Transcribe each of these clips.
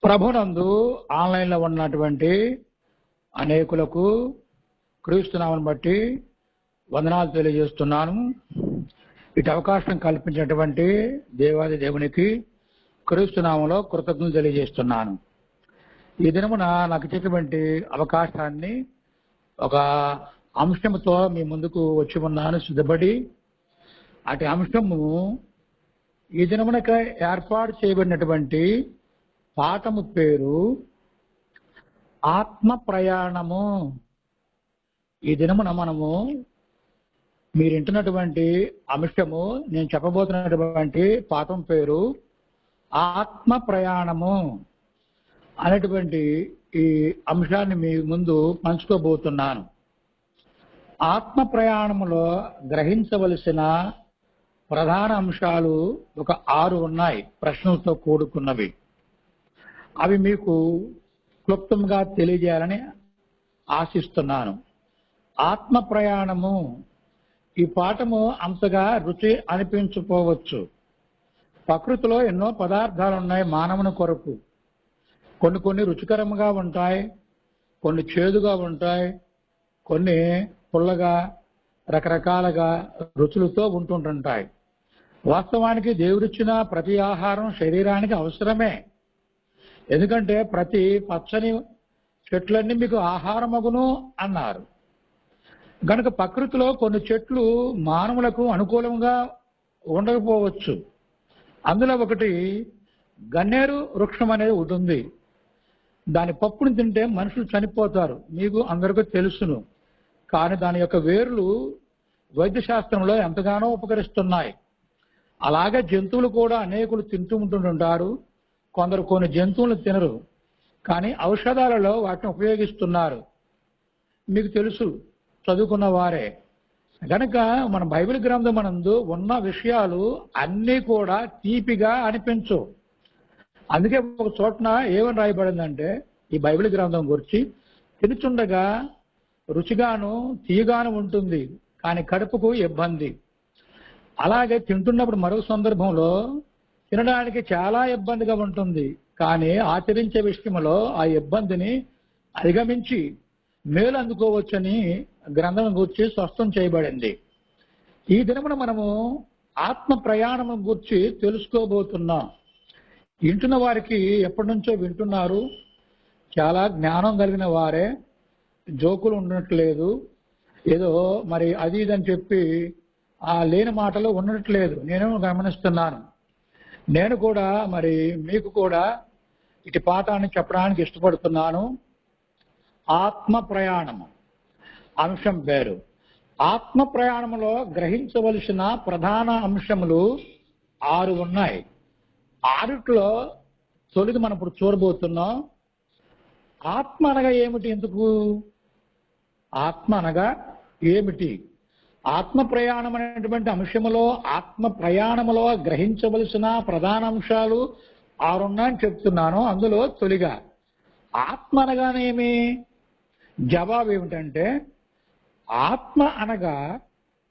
ప్రభునందు ఆన్లైన్లో ఉన్నటువంటి అనేకులకు క్రీస్తునామను బట్టి వందనాలు తెలియజేస్తున్నాను. ఇటు అవకాశం కల్పించినటువంటి దేవాది దేవునికి క్రీస్తునామంలో కృతజ్ఞతలు తెలియజేస్తున్నాను. ఈ దినమున నాకు ఇచ్చినటువంటి అవకాశాన్ని ఒక అంశంతో మీ ముందుకు వచ్చి ఉన్నాను సిద్ధపడి. అటు అంశము ఈ దినమునక ఏర్పాటు చేయబడినటువంటి పాఠము పేరు ఆత్మ ప్రయాణము. ఈ దినమున మనము మీరు వింటున్నటువంటి అంశము, నేను చెప్పబోతున్నటువంటి పాఠం పేరు ఆత్మ ప్రయాణము అనేటువంటి ఈ అంశాన్ని మీ ముందు పంచుకోబోతున్నాను. ఆత్మ ప్రయాణములో గ్రహించవలసిన ప్రధాన అంశాలు ఒక 6 ఉన్నాయి, ప్రశ్నలతో కూడుకున్నవి. అవి మీకు క్లుప్తంగా తెలియజేయాలని ఆశిస్తున్నాను. ఆత్మ ప్రయాణము, ఈ పాఠము అంతగా రుచి అనిపించకపోవచ్చు. ప్రకృతిలో ఎన్నో పదార్థాలు ఉన్నాయి మానవుని కొరకు. కొన్ని రుచికరంగా ఉంటాయి, కొన్ని చేదుగా ఉంటాయి, కొన్ని పుల్లగా, రకరకాలుగా రుచులతో ఉంటుంటాయి. వాస్తవానికి దేవుడిచ్చిన ప్రతి ఆహారం శరీరానికి అవసరమే. ఎందుకంటే ప్రతి పచ్చని చెట్లన్నీ మీకు ఆహారమగును అన్నారు. కనుక ప్రకృతిలో కొన్ని చెట్లు మానవులకు అనుకూలంగా ఉండకపోవచ్చు. అందులో ఒకటి గన్నేరు వృక్షం అనేది ఉంటుంది. దాని పప్పును తింటే మనుషులు చనిపోతారు, మీకు అందరికీ తెలుసును. కానీ దాని యొక్క వేర్లు వైద్యశాస్త్రంలో ఎంతగానో ఉపకరిస్తున్నాయి. అలాగే జంతువులు కూడా అనేకులు తింటూ ఉంటుంటారు. కొందరు కొన్ని జంతువులు తినరు, కానీ ఔషధాలలో వాటిని ఉపయోగిస్తున్నారు. మీకు తెలుసు, చదువుకున్న వారే. కనుక మన బైబిల్ గ్రంథమనందు ఉన్న విషయాలు అన్నీ కూడా తీపిగా అనిపించవు. అందుకే ఒక చోటన ఏమని రాయబడిందంటే, ఈ బైబిల్ గ్రంథం గురించి తినుచుండగా రుచిగాను తీయగాను ఉంటుంది, కానీ కడుపుకు ఇబ్బంది. అలాగే తింటున్నప్పుడు మరో సందర్భంలో తినడానికి చాలా ఇబ్బందిగా ఉంటుంది, కానీ ఆచరించే విషయంలో ఆ ఇబ్బందిని అధిగమించి మేలు అందుకోవచ్చని గ్రంథం గురించి స్పష్టం చేయబడింది. ఈ దినమున మనము ఆత్మ ప్రయాణం గురించి తెలుసుకోబోతున్నాం. వింటున్న వారికి ఎప్పటి నుంచో వింటున్నారు, చాలా జ్ఞానం కలిగిన వారే, జోకులు ఉండట్లేదు, ఏదో మరి అది ఇదని చెప్పి ఆ లేని మాటలు ఉండట్లేదు. నేను గమనిస్తున్నాను. నేను కూడా మరి మీకు కూడా ఇటు పాఠాన్ని చెప్పడానికి ఇష్టపడుతున్నాను. ఆత్మ ప్రయాణము అంశం పేరు. ఆత్మ ప్రయాణంలో గ్రహించవలసిన ప్రధాన అంశములు 6 ఉన్నాయి. 6లో తొలిది మనం ఇప్పుడు చూడబోతున్నాం. ఆత్మ అనగా ఏమిటి? ఎందుకు ఆత్మ అనగా ఏమిటి? ఆత్మ ప్రయాణం అనేటువంటి అంశములో, ఆత్మ ప్రయాణములో గ్రహించవలసిన ప్రధాన అంశాలు 6 ఉన్నాయని చెప్తున్నాను. అందులో తొలిగా ఆత్మ అనగానేమి? జవాబు ఏమిటంటే, ఆత్మ అనగా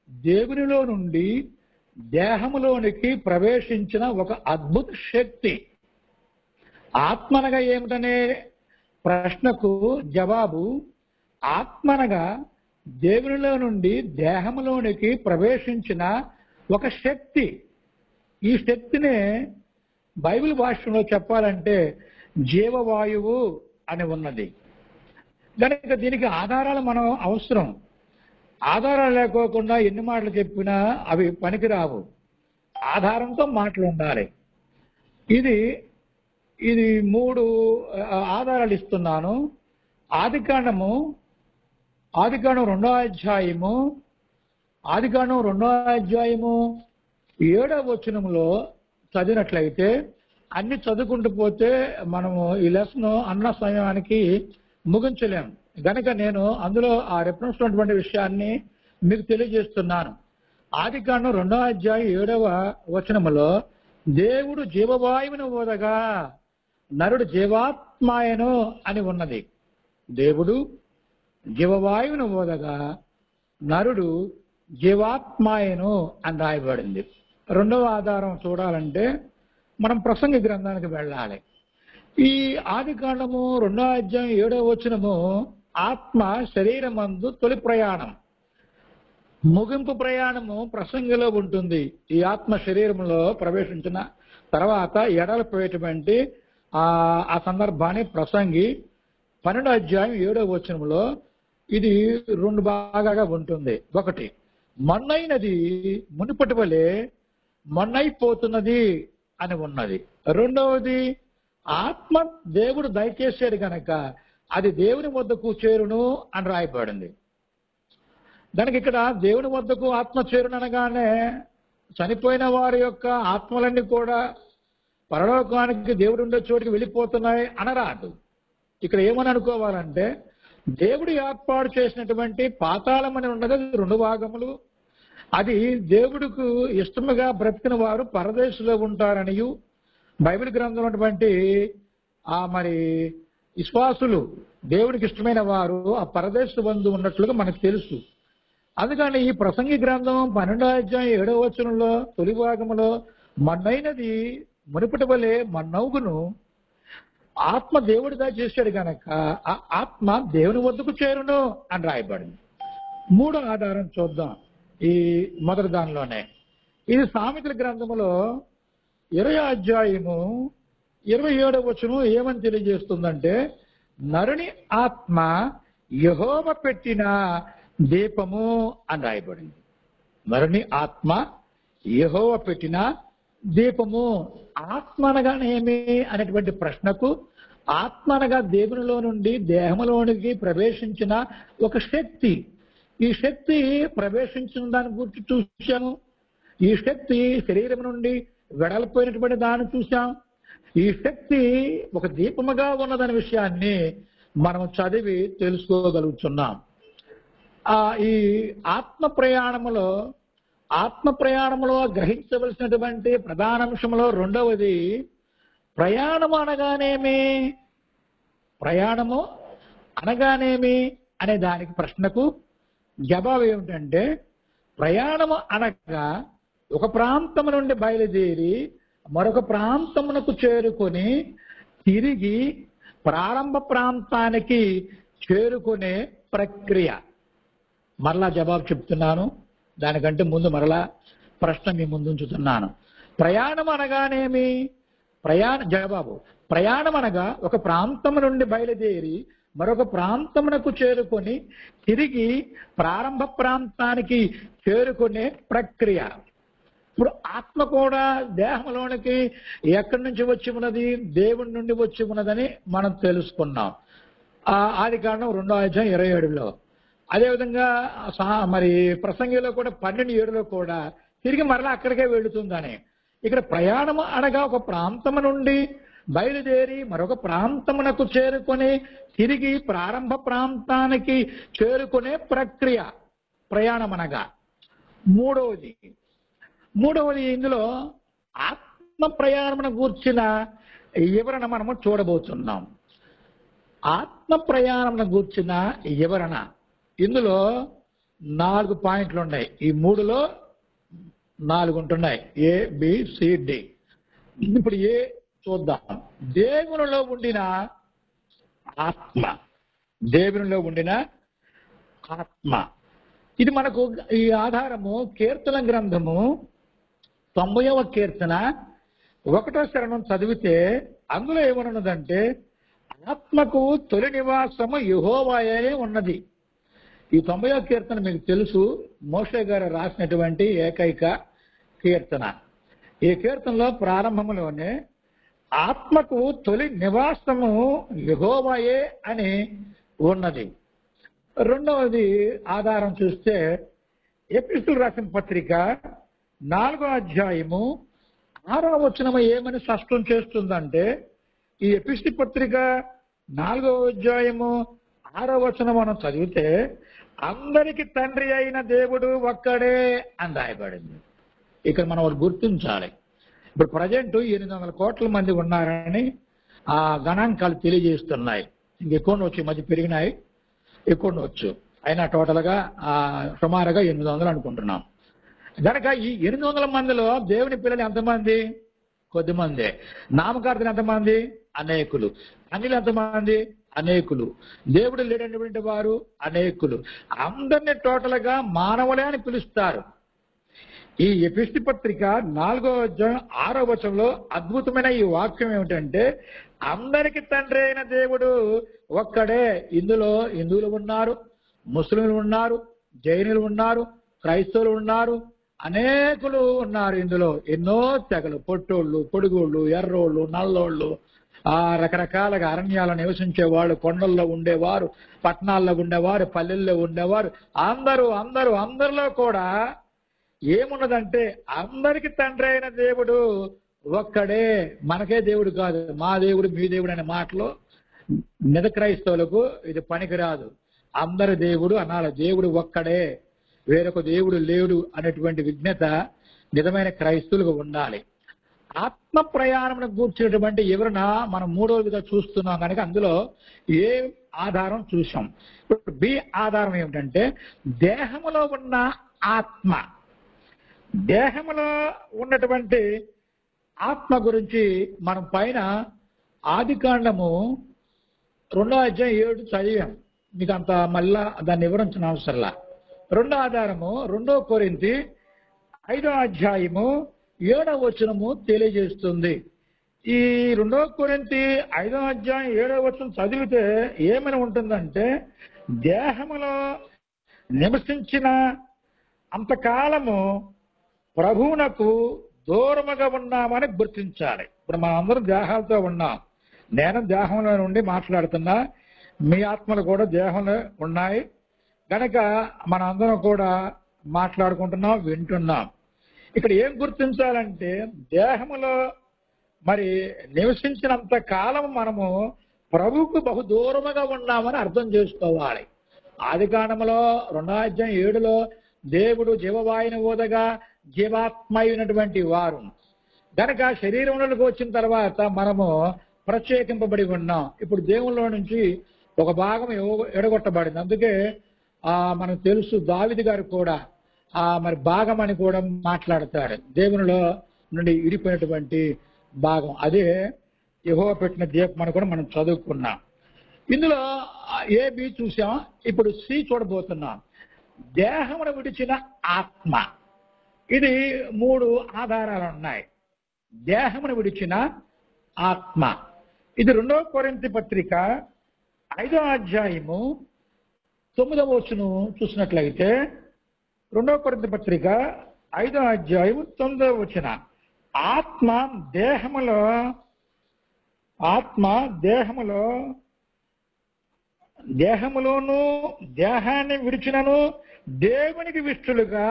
దేవునిలో నుండి దేహములోనికి ప్రవేశించిన ఒక అద్భుత శక్తి. ఆత్మ అనగా ఏమిటనే ప్రశ్నకు జవాబు, ఆత్మ అనగా దేవునిలో నుండి దేహంలోనికి ప్రవేశించిన ఒక శక్తి. ఈ శక్తినే బైబిల్ భాషలో చెప్పాలంటే జీవవాయువు అని ఉన్నది. కనుక దీనికి ఆధారాలు మనం అవసరం. ఆధారాలు లేకోకుండా ఎన్ని మాటలు చెప్పినా అవి పనికిరావు. ఆధారంతో మాటలు ఉండాలి. ఇది 3 ఆధారాలు ఇస్తున్నాను. ఆదికాండం 2వ అధ్యాయము 7వ వచనంలో చదివినట్లయితే, అన్ని చదువుకుంటూ పోతే మనము ఈ లెసన్ అన్న సమయానికి ముగించలేము. గనక నేను అందులో ఆ రెఫరెన్స్ ఉన్నటువంటి విషయాన్ని మీకు తెలియజేస్తున్నాను. ఆదికాండం 2వ అధ్యాయం 7వ వచనములో, దేవుడు జీవవాయువును ఊదగా నరుడు జీవాత్మాయను అని ఉన్నది. దేవుడు జీవవాయువును ఊదగా నరుడు జీవాత్మాయను అని రాయబడింది. రెండవ ఆధారం చూడాలంటే మనం ప్రసంగి గ్రంథానికి వెళ్ళాలి. ఈ ఆది కాండము 2వ అధ్యాయం 7వ వచనము ఆత్మ శరీరమందు తొలి ప్రయాణం. ముగింపు ప్రయాణము ప్రసంగిలో ఉంటుంది. ఈ ఆత్మ శరీరంలో ప్రవేశించిన తర్వాత ఎడలిపోయేటువంటి ఆ సందర్భాన్ని ప్రసంగి 12వ అధ్యాయం 7వ వచనంలో ఇది 2 భాగాలుగా ఉంటుంది. ఒకటి, మన్నైనది మునుపటి వలె మన్నైపోతున్నది అని ఉన్నది. రెండవది, ఆత్మ దేవుడు దయచేసాడు గనక అది దేవుని వద్దకు చేరును అని రాయబడింది. దానికి ఇక్కడ దేవుని వద్దకు ఆత్మ చేరుననగానే చనిపోయిన వారి యొక్క ఆత్మలన్నీ కూడా పరలోకానికి దేవుడు ఉండే చోటికి వెళ్ళిపోతున్నాయి అనరాదు. ఇక్కడ ఏమని అనుకోవాలంటే, దేవుడు ఏర్పాటు చేసినటువంటి పాతాళం అని ఉన్నది 2 భాగములు. అది దేవుడికి ఇష్టముగా బ్రతికిన వారు పరదేశంలో ఉంటారనియు, బైబిల్ గ్రంథంలో ఉన్నటువంటి మరి విశ్వాసులు దేవుడికి ఇష్టమైన వారు ఆ పరదేశ బంధు ఉన్నట్లుగా మనకు తెలుసు. అందుకని ఈ ప్రసంగి గ్రంథం 12వ అధ్యాయం 7వ వచనంలో తొలి భాగంలో మన్నైనది మునుపటి వలె మన్నవుగును, ఆత్మ దేవుడిగా చేశాడు గనక ఆ ఆత్మ దేవుని వద్దకు చేరును అని రాయబడింది. 3వ ఆధారం చూద్దాం. ఈ మొదటి దానిలోనే ఇది సామెతల గ్రంథములో 20వ అధ్యాయము 27వ వచనం ఏమని తెలియజేస్తుందంటే, నరుని ఆత్మ యెహోవా పెట్టిన దీపము అని రాయబడింది. నరుని ఆత్మ యెహోవా పెట్టిన దీపము. ఆత్మ అనగానేమి అనేటువంటి ప్రశ్నకు, ఆత్మ అనగా దేవునిలో నుండి దేహంలోనికి ప్రవేశించిన ఒక శక్తి. ఈ శక్తి ప్రవేశించిన దాని గురించి చూశాము. ఈ శక్తి శరీరం నుండి వెడలిపోయినటువంటి దాన్ని చూశాం. ఈ శక్తి ఒక దీపముగా ఉన్నదనే విషయాన్ని మనం చదివి తెలుసుకోగలుగుతున్నాం. ఈ ఆత్మ ప్రయాణములో గ్రహించవలసినటువంటి ప్రధాన అంశంలో రెండవది, ప్రయాణము అనగానేమి అనే దానికి ప్రశ్నకు జవాబు ఏమిటంటే, ప్రయాణము అనగా ఒక ప్రాంతం నుండి బయలుదేరి మరొక ప్రాంతమునకు చేరుకొని తిరిగి ప్రారంభ ప్రాంతానికి చేరుకునే ప్రక్రియ. మరలా జవాబు చెప్తున్నాను, దానికంటే ముందు మరలా ప్రశ్న మీ ముందు ఉంచుతున్నాను. ప్రయాణం అనగానేమి? జవాబు, ప్రయాణం అనగా ఒక ప్రాంతం నుండి బయలుదేరి మరొక ప్రాంతమునకు చేరుకొని తిరిగి ప్రారంభ ప్రాంతానికి చేరుకునే ప్రక్రియ. ఇప్పుడు ఆత్మ కూడా దేహంలోనికి ఎక్కడి నుంచి వచ్చి ఉన్నది? దేవుడి నుండి వచ్చి ఉన్నదని మనం తెలుసుకున్నాం ఆది కాండం 2వ అధ్యాయం 27లో. అదేవిధంగా మరి ప్రసంగిలో కూడా 12:7లో కూడా తిరిగి మరలా అక్కడికే వెళుతుందని. ఇక్కడ ప్రయాణం అనగా ఒక ప్రాంతము నుండి బయలుదేరి మరొక ప్రాంతమునకు చేరుకొని తిరిగి ప్రారంభ ప్రాంతానికి చేరుకునే ప్రక్రియ ప్రయాణం అనగా. మూడవది ఇందులో ఆత్మ ప్రయాణమును గూర్చిన వివరణ మనము చూడబోతున్నాం. ఆత్మ ప్రయాణమును గూర్చిన వివరణ ఇందులో 4 పాయింట్లు ఉన్నాయి. ఈ 3లో 4 ఉంటున్నాయి, ABCD. ఇప్పుడు చూద్దాం. దేవునిలో ఉండిన ఆత్మ ఇది మనకు ఈ ఆధారము కీర్తన గ్రంథము 90వ కీర్తన 1వ చరణం చదివితే అందులో ఏమన్నదంటే, ఆత్మకు తొలి నివాసము యెహోవాయే ఉన్నది. ఈ 90వ కీర్తన మీకు తెలుసు, మోషే గారు రాసినటువంటి ఏకైక కీర్తన. ఈ కీర్తనలో ప్రారంభంలోనే ఆత్మకు తొలి నివాసము యెహోవాయే అని ఉన్నది. రెండవది ఆధారం చూస్తే ఎపిస్తులు రాసిన పత్రిక 4వ అధ్యాయము 6వ వచనము ఏమని స్పష్టం చేస్తుందంటే, ఈ ఎపిస్తు పత్రిక 4వ అధ్యాయము 6వ వచనం మనం చదివితే, అందరికి తండ్రి అయిన దేవుడు ఒక్కడే అని రాయబడింది. ఇక్కడ మనం ఒకటి గుర్తించాలి. ఇప్పుడు ప్రజెంట్ 800 కోట్ల మంది ఉన్నారని ఆ గణాంకాలు తెలియజేస్తున్నాయి. ఇంకెక్కువ వచ్చి మధ్య పెరిగినాయి, ఎక్కువ వచ్చు. అయినా టోటల్గా సుమారుగా 800 అనుకుంటున్నాం. కనుక ఈ 800 మందిలో దేవుని పిల్లలు ఎంతమంది? కొద్దిమంది. నామకార్థులు ఎంతమంది? అనేకులు. అన్యులు ఎంతమంది? అనేకులు. దేవుడు లేనటువంటి వారు అనేకులు. అందరినీ టోటల్ గా మానవులే అని పిలుస్తారు. ఈ ఎపిస్టి పత్రిక 4వ అధ్యాయం 6వ వచనంలో అద్భుతమైన ఈ వాక్యం ఏమిటంటే, అందరికి తండ్రి అయిన దేవుడు ఒక్కడే. ఇందులో హిందువులు ఉన్నారు, ముస్లింలు ఉన్నారు, జైనులు ఉన్నారు, క్రైస్తవులు ఉన్నారు, అనేకులు ఉన్నారు. ఇందులో ఎన్నో తెగలు, పొట్టోళ్ళు, పొడుగోళ్ళు, ఎర్రోళ్ళు, నల్లోళ్ళు, రకరకాలుగా అరణ్యాల్లో నివసించే వాళ్ళు, కొండల్లో ఉండేవారు, పట్టణాల్లో ఉండేవారు, పల్లెల్లో ఉండేవారు, అందరిలో కూడా ఏమున్నదంటే అందరికి తండ్రి అయిన దేవుడు ఒక్కడే. మనకే దేవుడు కాదు, మా దేవుడు మీ దేవుడు అనే మాటలో నిజ క్రైస్తవులకు ఇది పనికిరాదు. అందరి దేవుడు అనాలి. దేవుడు ఒక్కడే, వేరొక దేవుడు లేడు అనేటువంటి విజ్ఞత నిజమైన క్రైస్తవులకు ఉండాలి. ఆత్మ ప్రయాణం కూర్చున్నటువంటి వివరణ మనం 3వదిగా చూస్తున్నాం కనుక అందులో ఏ ఆధారం చూసాం. ఇప్పుడు బి ఆధారం ఏమిటంటే దేహములో ఉన్న ఆత్మ. దేహములో ఉన్నటువంటి ఆత్మ గురించి మనం పైన ఆదికాండము 2వ అధ్యాయం 7 చదివాం. మీకు అంత మళ్ళా దాన్ని వివరించిన అవసరంలా. 2వ ఆధారము 2 కొరింథీ 5వ అధ్యాయము 7వ వచనము తెలియజేస్తుంది. ఈ 2 కొరింథీ 5వ అధ్యాయం 7వ వచనం చదివితే ఏమని ఉంటుందంటే, దేహములో నివసించిన అంతకాలము ప్రభువునకు దూరముగా ఉన్నామని గుర్తించాలి. ఇప్పుడు మనం అందరం దేహాలతో ఉన్నాం. నేను దేహంలో నుండి మాట్లాడుతున్నా, మీ ఆత్మలు కూడా దేహంలో ఉన్నాయి కనుక మన అందరం కూడా మాట్లాడుకుంటున్నాం, వింటున్నాం. ఇక్కడ ఏం గుర్తించాలంటే దేహములో మరి నివసించినంత కాలం మనము ప్రభువుకు బహు దూరముగా ఉన్నామని అర్థం చేసుకోవాలి. ఆదికాండములో 2వ అధ్యాయం 7లో దేవుడు జీవవాయుని ఊదగా జీవాత్మ అయినటువంటి వారు గనక శరీరంలోకి వచ్చిన తర్వాత మనము ప్రత్యేకింపబడి ఉన్నాం. ఇప్పుడు దేవుల్లో నుంచి ఒక భాగం ఎడగొట్టబడింది. అందుకే మనకు తెలుసు దావీదు గారు కూడా మరి భాగం అని కూడా మాట్లాడతాడు. దేవునిలో నుండి ఇడిపోయినటువంటి భాగం అదే యెహోవా పెట్టిన దీపం అని కూడా మనం చదువుకున్నాం. ఇందులో ఏ బి చూసాం. ఇప్పుడు సి చూడబోతున్నాం. దేహమును విడిచిన ఆత్మ. ఇది 3 ఆధారాలు ఉన్నాయి. దేహమును విడిచిన ఆత్మ. ఇది 2వ కొరింథీ పత్రిక 5వ అధ్యాయము 9వ వచనం చూసినట్లయితే 2వ కొరింథీ పత్రిక 5వ అధ్యాయం 9వ వచనం, దేహములోను దేహాన్ని విడిచినను దేవునికి విష్టులుగా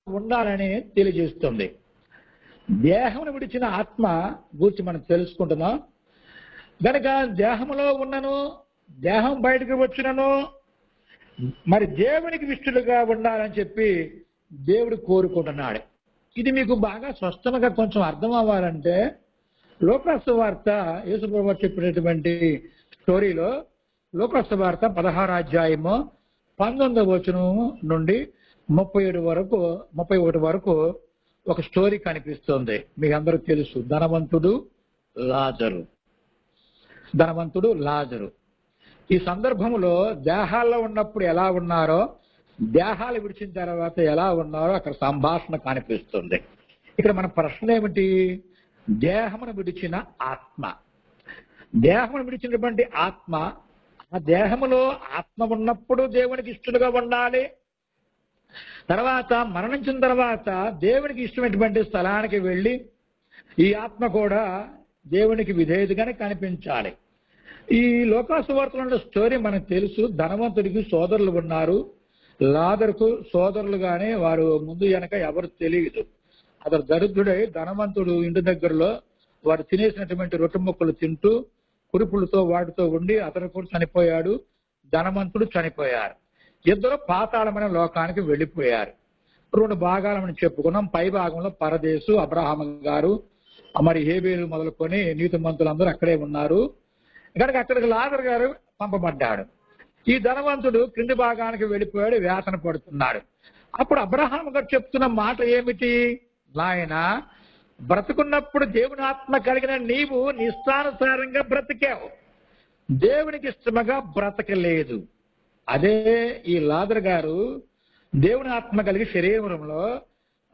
ఉండాలని తెలియజేస్తుంది. దేహమును విడిచిన ఆత్మ గురించి మనం తెలుసుకుంటున్నాం గనక దేహములో ఉన్నను దేహం బయటకు వచ్చినను మరి దేవునికి విష్టులుగా ఉండాలని చెప్పి దేవుడు కోరుకుంటున్నాడు. ఇది మీకు బాగా స్పష్టంగా కొంచెం అర్థం అవ్వాలంటే లూకా సువార్త యేసు ప్రభువు చెప్పినటువంటి స్టోరీలో లూకా సువార్త 16వ అధ్యాయము 19వ వచనం నుండి 31 వరకు ఒక స్టోరీ కనిపిస్తుంది. మీకు అందరికి తెలుసు, ధనవంతుడు లాజరు. ఈ సందర్భంలో దేహాల్లో ఉన్నప్పుడు ఎలా ఉన్నారో, దేహాలు విడిచిన తర్వాత ఎలా ఉన్నారో అక్కడ సంభాషణ కనిపిస్తుంది. ఇక్కడ మన ప్రశ్న ఏమిటి? దేహమును విడిచిన ఆత్మ. దేహమును విడిచినటువంటి ఆత్మ, ఆ దేహములో ఆత్మ ఉన్నప్పుడు దేవునికి ఇష్టలుగా ఉండాలి. తర్వాత మరణించిన తర్వాత దేవునికి ఇష్టమైనటువంటి స్థలానికి వెళ్ళి ఈ ఆత్మ కూడా దేవునికి విధేయతగానే కనిపించాలి. ఈ లూకా సువార్తలో స్టోరీ మనకు తెలుసు. ధనవంతుడికి సోదరులు ఉన్నారు, లాజరుకు సోదరులుగానే వారు ముందు వెనక ఎవరు తెలియదు. అతడు దరిద్రుడై ధనవంతుడు ఇంటి దగ్గరలో వారు తినేసినటువంటి రొట్టె ముక్కలు తింటూ కురుపులతో వాటితో ఉండి అతను కూడా చనిపోయాడు, ధనవంతుడు చనిపోయారు. ఇద్దరు పాతాళమైన లోకానికి వెళ్ళిపోయారు. 2 భాగాలను చెప్పుకున్నాం. పై భాగంలో పరదేశు అబ్రహాము గారు, మరి హేబేలు మొదలుకొని నీతిమంతులందరూ అక్కడే ఉన్నారు కనుక అక్కడికి లాజరు గారు పంపబడ్డాడు. ఈ ధనవంతుడు కింది భాగానికి వెళ్ళిపోయాడు, వేతన పడుతున్నాడు. అప్పుడు అబ్రహాము గారు చెప్తున్న మాట ఏమిటి? నాయన బ్రతుకున్నప్పుడు దేవుని ఆత్మ కలిగిన నీవు నిష్టానుసారంగా బ్రతికావు, దేవునికి ఇష్టముగా బ్రతకలేదు. అదే ఈ లాజరు గారు దేవుని ఆత్మ కలిగి శరీరంలో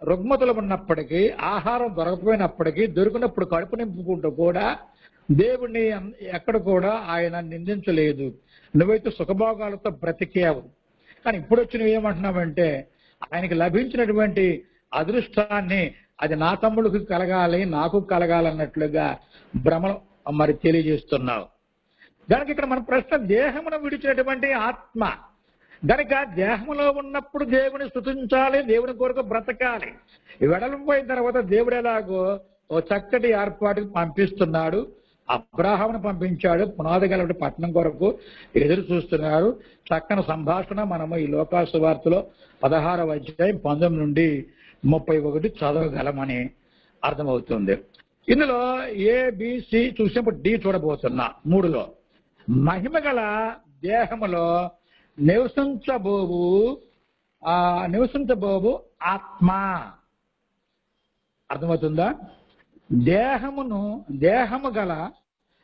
రుగ్మతలు ఉన్నప్పటికీ, ఆహారం దొరకపోయినప్పటికీ, దొరికినప్పుడు కడుపు నింపుకుంటూ కూడా దేవుణ్ణి ఎక్కడ కూడా ఆయన నిందించలేదు. నువ్వైతే సుఖభోగాలతో బ్రతికావు. కానీ ఇప్పుడు వచ్చి నువ్వేమంటున్నావంటే ఆయనకి లభించినటువంటి అదృష్టాన్ని అది నా తమ్ముడికి కలగాలి, నాకు కలగాలన్నట్లుగా భ్రమలు మరి తెలియజేస్తున్నావు. దానికి ఇక్కడ మన ప్రశ్న, దేహమును విడిచినటువంటి ఆత్మ గనక దేహంలో ఉన్నప్పుడు దేవుని స్తుతించాలి, దేవుని కొరకు బ్రతకాలి. వెడలిపోయిన తర్వాత దేవుడు ఎలాగో ఓ చక్కటి ఏర్పాటుకు పంపిస్తున్నాడు. అబ్రాహామును పంపించాడు, పునాది గల పట్టణం కొరకు ఎదురు చూస్తున్నారు. చక్కని సంభాషణ మనము ఈ లోకాసు వార్తలో 16వ అధ్యాయం 19 నుండి 31 చదవగలమని అర్థమవుతుంది. ఇందులో ABC చూసినప్పుడు D చూడబోతున్నా. 3లో మహిమ గల దేహములో నివసించబోవు ఆత్మ. అర్థమవుతుందా? దేహము గల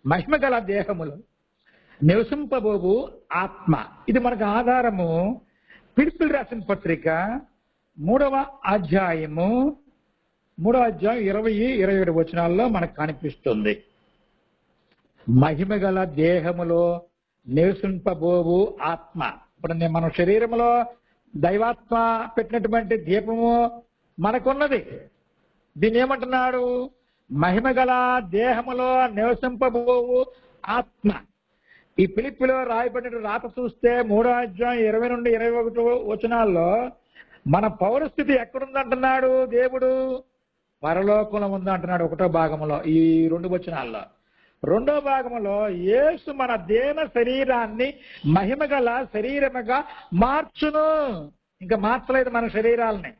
మహిమ గల దేహములు నివసింపబోవు ఆత్మ. ఇది మనకు ఆధారము ఫిలిప్పీయులకు రాసిన పత్రిక 3వ అధ్యాయం 20-27 వచనాల్లో మనకు కనిపిస్తుంది. మహిమ గల దేహములో నివసింపబోవు ఆత్మ. ఇప్పుడు మన శరీరంలో దైవాత్మ పెట్టినటువంటి దీపము మనకున్నది. దీన్ని ఏమంటున్నాడు? మహిమ గల దేహములో నివసింపబోవు ఆత్మ. ఈ ఫిలిప్పీలో రాయబడిన రాత చూస్తే 3వ అధ్యాయం 20-21 వచనాల్లో మన పౌరస్థితి ఎక్కడుందంటున్నాడు దేవుడు? పరలోకంలో ఉందంటున్నాడు 1వ భాగంలో. ఈ 2 వచనాల్లో 2వ భాగంలో యేసు మన దేన శరీరాన్ని మహిమగల శరీరముగా మార్చును. ఇంకా మార్చలేదు మన శరీరాలని.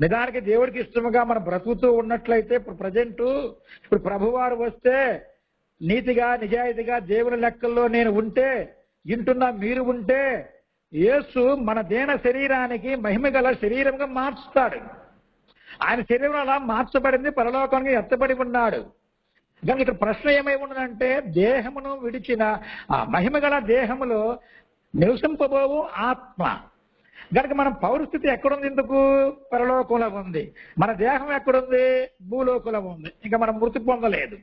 నిజానికి దేవుడికి ఇష్టముగా మనం బ్రతుకుతూ ఉన్నట్లయితే ఇప్పుడు ప్రభువారు వస్తే నీతిగా నిజాయితీగా దేవుని లెక్కల్లో నేను ఉంటే, ఇంటున్నా మీరు ఉంటే, యేసు మన దేన శరీరానికి మహిమగల శరీరంగా మార్చుతాడు. ఆయన శరీరం అలా మార్చబడింది, పరలోకానికి ఎత్తబడి ఉన్నాడు. కానీ ఇక్కడ ప్రశ్న ఏమై ఉన్నదంటే, దేహమును విడిచిన ఆ మహిమగల దేహములో నివసింపబోవు ఆత్మ. కనుక మన పౌరస్థితి ఎక్కడుంది? ఎందుకు? పరలోకంలో ఉంది. మన దేహం ఎక్కడుంది? భూలోకంలో ఉంది. ఇంకా మనం మృతి పొందలేదు.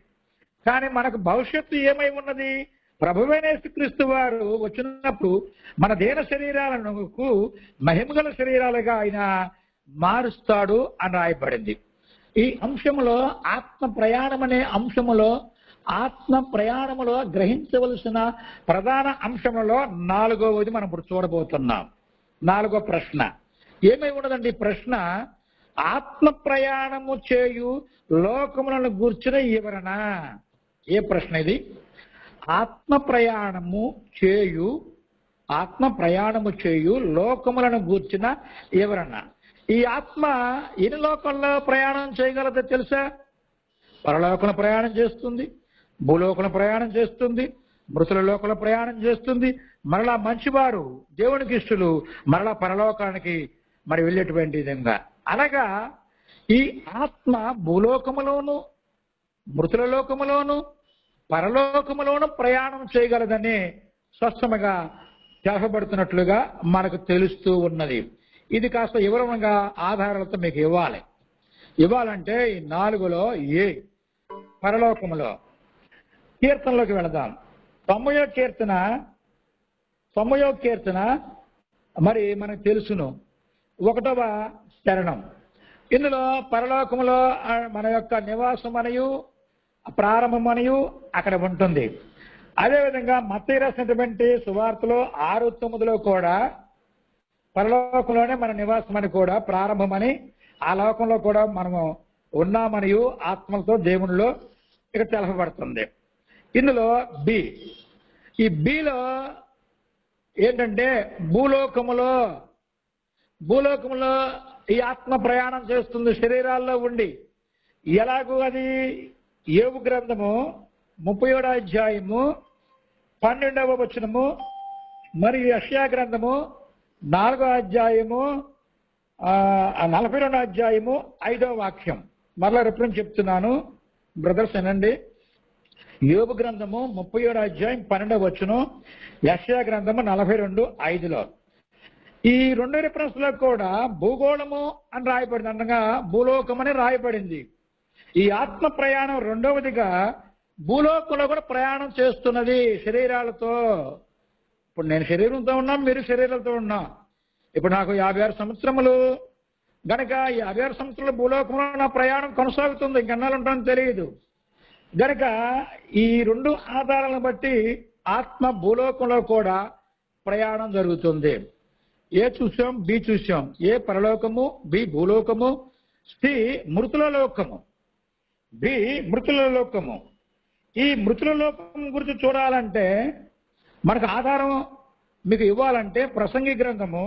కానీ మనకు భవిష్యత్తు ఏమై ఉన్నది? ప్రభువైన యేసుక్రీస్తు వారు వచ్చినప్పుడు మన దేన శరీరాలను మహిమగల శరీరాలుగా ఆయన మారుస్తాడు అని రాయబడింది. ఈ అంశంలో ఆత్మ ప్రయాణం అనే అంశములో, ఆత్మ ప్రయాణములో గ్రహించవలసిన ప్రధాన అంశములలో 4వది మనం ఇప్పుడు చూడబోతున్నాం. 4వ ప్రశ్న ఏమై ఉన్నదండి? ప్రశ్న, ఆత్మ ప్రయాణము చేయు లోకములను గూర్చిన వివరణ. ఏ ప్రశ్న ఇది? ఆత్మ ప్రయాణము చేయు లోకములను గూర్చిన వివరణ. ఈ ఆత్మ ఎన్ని లోకంలో ప్రయాణం చేయగలదో తెలుసా? పరలోకంలో ప్రయాణం చేస్తుంది, భూలోకంలో ప్రయాణం చేస్తుంది, మృతుల లోకంలో ప్రయాణం చేస్తుంది. మరలా మంచివారు, దేవునికి ఇష్టలు మరలా పరలోకానికి మరి వెళ్ళేటువంటి విధంగా. అనగా ఈ ఆత్మ భూలోకములోను, మృతుల లోకములోను, పరలోకములోను ప్రయాణం చేయగలదని స్పష్టంగా చెప్పబడుతున్నట్లుగా మనకు తెలుస్తూ ఉన్నది. ఇది కాస్త వివరంగా ఆధారాలతో మీకు ఇవ్వాలంటే ఈ 4లో పరలోకములో కీర్తనలోకి వెళదాం. 90వ కీర్తన మరి మనకు తెలుసును, 1వ చరణం. ఇందులో పరలోకములో మన యొక్క నివాసమనియు ప్రారంభమనియు అక్కడ ఉంటుంది. అదేవిధంగా మత్తయి రాసినటువంటి సువార్తలో 6:9లో కూడా పరలోకంలోనే మన నివాసమని కూడా, ప్రారంభమని, ఆ లోకంలో కూడా మనము ఉన్నామనియు ఆత్మలతో దేవునిలో ఇక్కడ తెలపబడుతుంది. ఇందులో ఈ బిలో ఏంటంటే భూలోకములో ఈ ఆత్మ ప్రయాణం చేస్తుంది శరీరాల్లో ఉండి. ఎలాగూ అది యోబు గ్రంథము 37వ అధ్యాయము 12వ వచనము మరియు యెషయా గ్రంథము 4వ అధ్యాయము 42వ అధ్యాయము 5వ వాక్యం. మరలా రిఫరెన్స్ చెప్తున్నాను బ్రదర్స్ వినండి. యోబు గ్రంథము 37వ అధ్యాయం 12వ వచనం, యెషయా గ్రంథము 42:5లో ఈ రెండు రిఫరెన్స్ లో కూడా భూగోళము అని రాయబడింది, అనగా భూలోకం అని రాయబడింది. ఈ ఆత్మ ప్రయాణం రెండవదిగా భూలోకంలో కూడా ప్రయాణం చేస్తున్నది శరీరాలతో. ఇప్పుడు నేను శరీరంతో ఉన్నా, మీరు శరీరాలతో ఉన్నా. ఇప్పుడు నాకు 56 సంవత్సరములు గనక ఈ 56 సంవత్సరాల భూలోకంలో నా ప్రయాణం కొనసాగుతుంది, ఇంకెన్నాళ్ళు ఉంటానో తెలియదు. గనక ఈ రెండు ఆధారాలను బట్టి ఆత్మ భూలోకంలో కూడా ప్రయాణం జరుగుతుంది. ఏ చూసాం? బి చూసాం. ఏ పరలోకము, బి భూలోకము, సి మృతుల లోకము, బి మృతుల లోకము. ఈ మృతుల లోకం గురించి చూడాలంటే మనకు ఆధారం మీకు ఇవ్వాలంటే ప్రసంగి గ్రంథము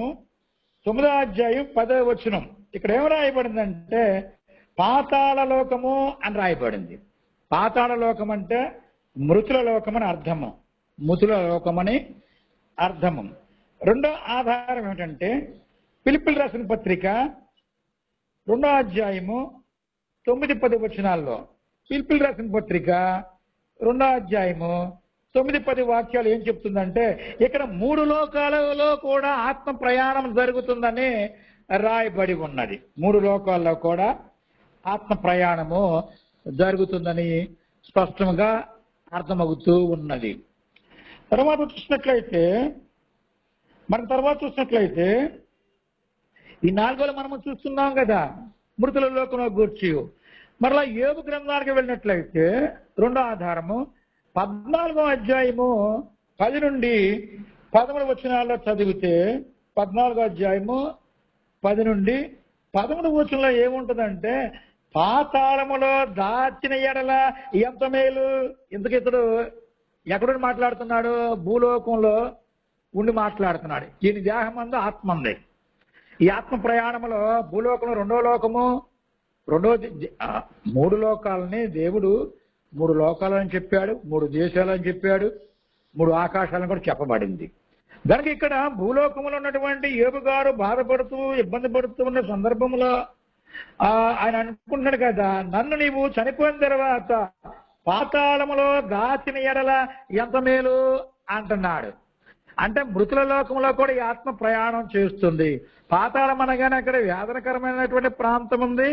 9వ అధ్యాయం 10వ వచనం. ఇక్కడ ఏం రాయబడిందంటే పాతాళ లోకము అని రాయబడింది. పాతాళ లోకం అంటే మృతుల లోకమని అర్థము, మృతుల లోకమని అర్థము. రెండో ఆధారం ఏమిటంటే ఫిలిప్పీయులకు రాసిన పత్రిక 2వ అధ్యాయము 9-10 వచనాల్లో, ఫిలిప్పీయులకు రాసిన పత్రిక 2వ అధ్యాయము 9-10 వాక్యాలు ఏం చెప్తుందంటే ఇక్కడ 3 లోకాలలో కూడా ఆత్మ ప్రయాణం జరుగుతుందని రాయబడి ఉన్నది. 3 లోకాల్లో కూడా ఆత్మ ప్రయాణము జరుగుతుందని స్పష్టంగా అర్థమవుతూ ఉన్నది. తర్వాత చూసినట్లయితే ఈ 4లో మనము చూస్తున్నాం కదా మృతుల లోకంలో గూర్చి. మరలా యోబు గ్రంథానికి వెళ్ళినట్లయితే రెండో ఆధారము 14వ అధ్యాయము 10 నుండి 13 వచనాల్లో చదివితే, 14వ అధ్యాయము 10 నుండి 13 వచనంలో ఏముంటుందంటే పాతాళములో దాచిన ఎడల ఎంత మేలు. ఇంతకితడు ఎక్కడుండి మాట్లాడుతున్నాడు? భూలోకంలో ఉండి మాట్లాడుతున్నాడు. ఈయన దేహం అందు ఆత్మ ఉంది. ఈ ఆత్మ ప్రయాణంలో భూలోకంలో రెండో లోకము, మూడు లోకాలని దేవుడు 3 లోకాలని చెప్పాడు, 3 దేశాలని చెప్పాడు, 3 ఆకాశాలను కూడా చెప్పబడింది. దానికి ఇక్కడ భూలోకంలో ఉన్నటువంటి యోబు గారు బాధపడుతూ ఇబ్బంది పడుతూ ఉన్న సందర్భంలో ఆయన అనుకుంటున్నాడు కదా, నన్ను నీవు చనిపోయిన తర్వాత పాతాళములో దాచిన ఎడల ఎంత మేలు అంటున్నాడు. అంటే మృతుల లోకంలో కూడా ఈ ఆత్మ ప్రయాణం చేస్తుంది. పాతాళం అనగానే అక్కడ వేదనకరమైనటువంటి ప్రాంతం ఉంది,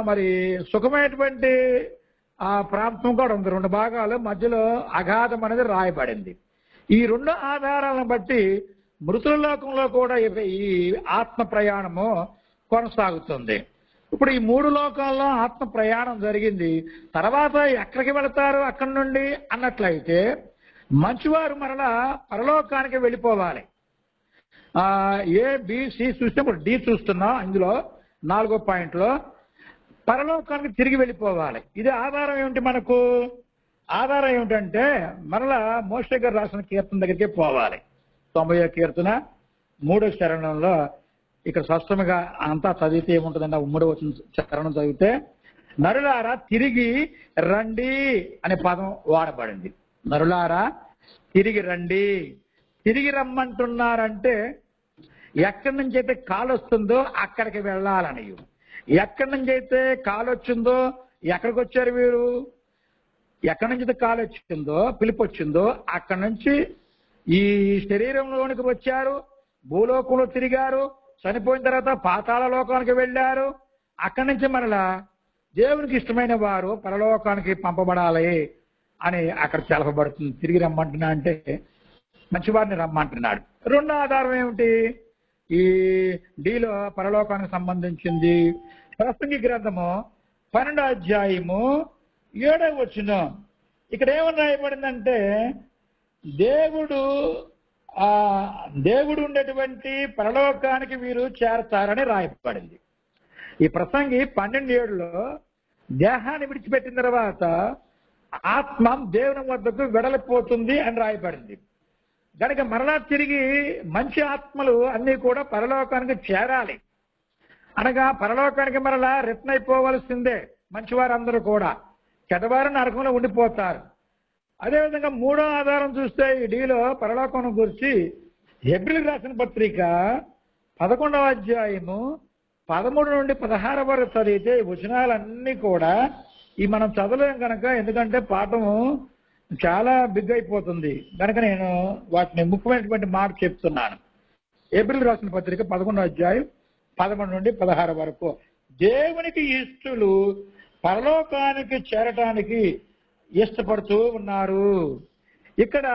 మరి సుఖమైనటువంటి ఆ ప్రాంతం కూడా ఉంది. 2 భాగాలు మధ్యలో అగాధం అనేది రాయబడింది. ఈ 2 ఆధారాలను బట్టి మృతుల లోకంలో కూడా ఈ ఆత్మ ప్రయాణము కొనసాగుతుంది. ఇప్పుడు ఈ 3 లోకాల్లో ఆత్మ ప్రయాణం జరిగింది. తర్వాత ఎక్కడికి వెళతారు అక్కడి నుండి అన్నట్లయితే మంచివారు మరలా పరలోకానికి వెళ్ళిపోవాలి. ఏ బి సి చూసినప్పుడు డి చూస్తున్నాం. ఇందులో 4వ పాయింట్లో పరలోకానికి తిరిగి వెళ్ళిపోవాలి. ఇది ఆధారం ఏమిటి? మనకు ఆధారం ఏమిటంటే మరలా మోషే గారు రాసిన కీర్తన దగ్గరికి పోవాలి. 90వ కీర్తన 3వ చరణంలో ఇక్కడ స్పష్టంగా అంతా చదివితే ఏముంటుందంటే 3వ చరణం చదివితే నరులారా తిరిగి రండి అనే పదం వాడబడింది. నరులారా తిరిగి రండి. తిరిగి రమ్మంటున్నారంటే ఎక్కడి నుంచి అయితే కాలు వస్తుందో అక్కడికి వెళ్ళాలని. ఎక్కడి నుంచి అయితే కాలు వచ్చిందో ఎక్కడికి వచ్చారు వీరు? ఎక్కడి నుంచి అయితే కాలు వచ్చిందో పిలుపు వచ్చిందో అక్కడి నుంచి ఈ శరీరంలోనికి వచ్చారు, భూలోకంలో తిరిగారు, చనిపోయిన తర్వాత పాతాళ లోకానికి వెళ్ళారు. అక్కడి నుంచి మరలా దేవునికి ఇష్టమైన వారు పరలోకానికి పంపబడాలి అని అక్కడ తెలపబడుతుంది. తిరిగి రమ్మంటున్నా అంటే మంచివారిని రమ్మంటున్నాడు. 2వ ఆధారం ఏమిటి? ఈ డీలో పరలోకానికి సంబంధించింది. ప్రసంగి గ్రంథము 12వ అధ్యాయము 7వ వచనం. ఇక్కడ ఏమని రాయబడిందంటే దేవుడు ఉండేటువంటి పరలోకానికి వీరు చేరతారని రాయబడింది. ఈ ప్రసంగి 12:7లో దేహాన్ని విడిచిపెట్టిన తర్వాత ఆత్మ దేవుని వద్దకు వెడలిపోతుంది అని రాయబడింది. కనుక మరలా తిరిగి మంచి ఆత్మలు అన్నీ కూడా పరలోకానికి చేరాలి. అనగా పరలోకానికి మరలా రిటర్న్ అయిపోవలసిందే. మంచివారందరూ కూడా, చెడ్డవారు నరకంలో ఉండిపోతారు. అదేవిధంగా 3వ ఆధారం చూస్తే ఈ డీలో పరలోకం గురించి హెబ్రీయులకు రాసిన పత్రిక 11వ అధ్యాయము 13 నుండి 16 వరకు చదివితే ఈ వచనాలన్నీ కూడా ఈ మనం చదవలేం కనుక, ఎందుకంటే పాఠము చాలా బిగ్ అయిపోతుంది కనుక నేను వాటిని ముఖ్యమైనటువంటి మాట చెప్తున్నాను. ఏప్రిల్ రాసిన పత్రిక 11వ అధ్యాయం 13 నుండి 16 వరకు. దేవునికి ఇష్టలు పరలోకానికి చేరటానికి ఇష్టపడుతూ ఉన్నారు. ఇక్కడ